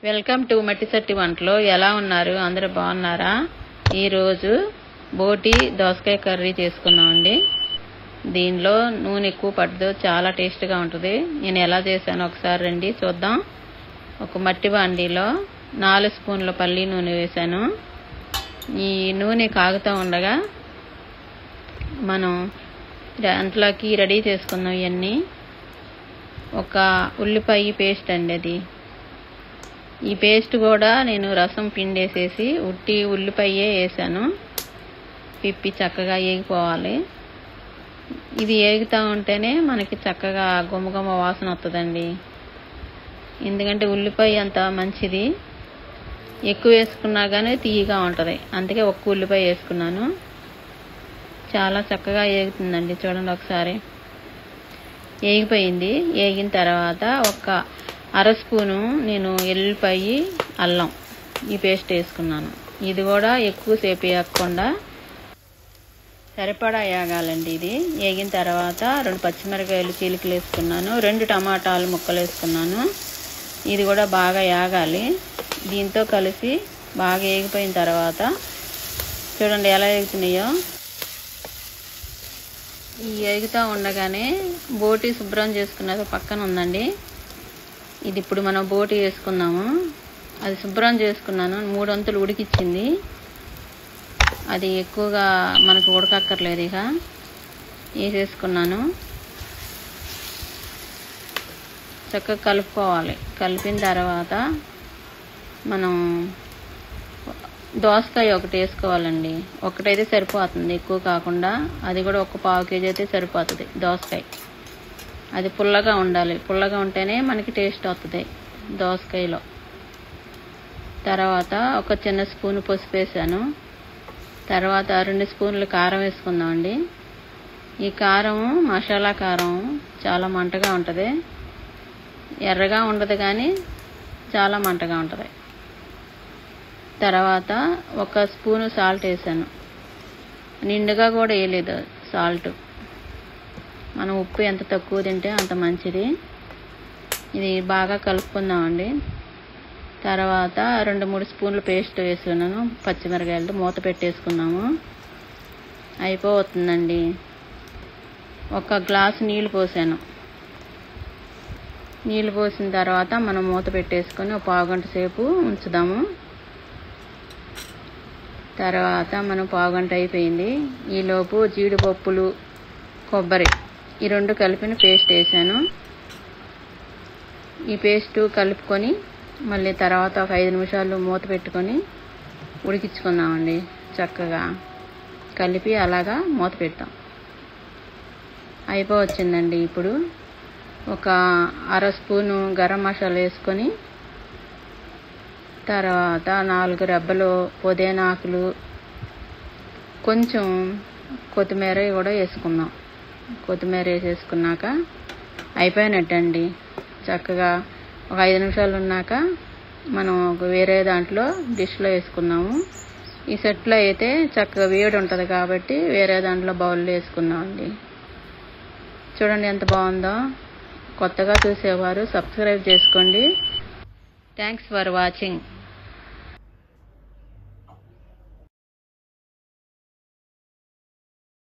Welcome to Mattisatti వంటలు. ఎలా ఉన్నారు? అందరూ బాగున్నారా? ఈరోజు బోటి దోసకాయ కర్రీ చేసుకున్నామండి. దీనిలో నూనె ఎక్కువ పడదు, చాలా టేస్ట్గా ఉంటుంది. నేను ఎలా చేశానో ఒకసారి రండి చూద్దాం. ఒక మట్టి బాండీలో 4 స్పూన్ల పల్లి నూనె వేశాను. ఈ నూనె కాగుతూ ఉండగా మనం దాంట్లోకి రెడీ చేసుకుందాం. ఇవన్నీ ఒక ఉల్లిపాయ పేస్ట్ అండి. అది ఈ పేస్ట్ కూడా నేను రసం పిండేసేసి ఉట్టి ఉల్లిపాయే వేసాను. పిప్పి చక్కగా ఏగిపోవాలి. ఇది ఏగుతూ ఉంటేనే మనకి చక్కగా గుమ్మగుమ్మ వాసన వస్తుందండి. ఎందుకంటే ఉల్లిపాయ అంత మంచిది, ఎక్కువ వేసుకున్నా కానీ తీయగా ఉంటుంది. అందుకే ఒక్క ఉల్లిపాయ వేసుకున్నాను. చాలా చక్కగా ఏగుతుందండి. చూడండి ఒకసారి. ఏగిపోయింది. ఏగిన తర్వాత ఒక 1/2 స్పూను నేను ఎల్లిపాయ అల్లం ఈ పేస్ట్ వేసుకున్నాను. ఇది కూడా ఎక్కువసేపు వేయకుండా సరిపడా వేగాలండి. ఇది వేగిన తర్వాత 2 పచ్చిమిరకాయలు చీలికలు వేసుకున్నాను. 2 టమాటాలు ముక్కలు వేసుకున్నాను. ఇది కూడా బాగా వేగాలి. దీంతో కలిసి బాగా వేగిపోయిన తర్వాత చూడండి ఎలా వేగుతున్నాయో. ఈ వేగుతూ ఉండగానే బోటి శుభ్రం చేసుకున్నది పక్కన ఉందండి. ఇది ఇప్పుడు మనం బోటి వేసుకుందాము. అది శుభ్రం చేసుకున్నాను. 3 వంతులు ఉడికిచ్చింది. అది ఎక్కువగా మనకు ఉడకక్కర్లేదు. ఇక వేసేసుకున్నాను. చక్కగా కలుపుకోవాలి. కలిపిన తర్వాత మనం దోసకాయ ఒకటి వేసుకోవాలండి. ఒకటైతే సరిపోతుంది, ఎక్కువ కాకుండా. అది కూడా ఒక 1/4 కేజీ అయితే సరిపోతుంది దోసకాయ. అది పుల్లగా ఉండాలి. పుల్లగా ఉంటేనే మనకి టేస్ట్ వస్తుంది దోసకాయలో. తర్వాత ఒక చిన్న స్పూన్ పసుపు వేసాను. తర్వాత 2 స్పూన్లు కారం వేసుకుందామండి. ఈ కారం మసాలా కారం చాలా మంటగా ఉంటుంది. ఎర్రగా ఉండదు కానీ చాలా మంటగా ఉంటుంది. తర్వాత 1 స్పూను సాల్ట్ వేసాను. నిండుగా కూడా వేయలేదు సాల్ట్. మనం ఉప్పు ఎంత తక్కువ తింటే అంత మంచిది. ఇది బాగా కలుపుకుందామండి. తర్వాత 2-3 స్పూన్లు పేస్ట్ వేసుకున్నాను. పచ్చిమిరకాయలతో మూత పెట్టేసుకున్నాము. అయిపోతుందండి. 1 గ్లాసు నీళ్ళు పోసాను. నీళ్ళు పోసిన తర్వాత మనం మూత పెట్టేసుకొని ఒక 1/2 గంట సేపు ఉంచుదాము. తర్వాత మనం 1/2 గంట అయిపోయింది. ఈలోపు జీడిపప్పులు, కొబ్బరి ఈ 2 కలిపిన పేస్ట్ వేసాను. ఈ పేస్ట్ కలుపుకొని మళ్ళీ తర్వాత ఒక 5 నిమిషాలు మూత పెట్టుకొని ఉడికించుకుందామండి. చక్కగా కలిపి అలాగా మూత పెడతాం. అయిపోవచ్చిందండి. ఇప్పుడు ఒక 1/2 స్పూను గరం మసాలా వేసుకొని తర్వాత 4 రెబ్బలు పుదీనా ఆకులు, కొంచెం కొత్తిమీర కూడా వేసుకుందాం. కొత్తిమీర వేసేసుకున్నాక అయిపోయినట్టండి. చక్కగా ఒక 5 నిమిషాలు ఉన్నాక మనం వేరే దాంట్లో డిష్లో వేసుకున్నాము. ఈ సెట్లో అయితే చక్కగా వేడి ఉంటుంది కాబట్టి వేరే దాంట్లో బౌల్లో వేసుకున్నామండి. చూడండి ఎంత బాగుందో. కొత్తగా చూసేవారు సబ్స్క్రైబ్ చేసుకోండి. Thanks for watching.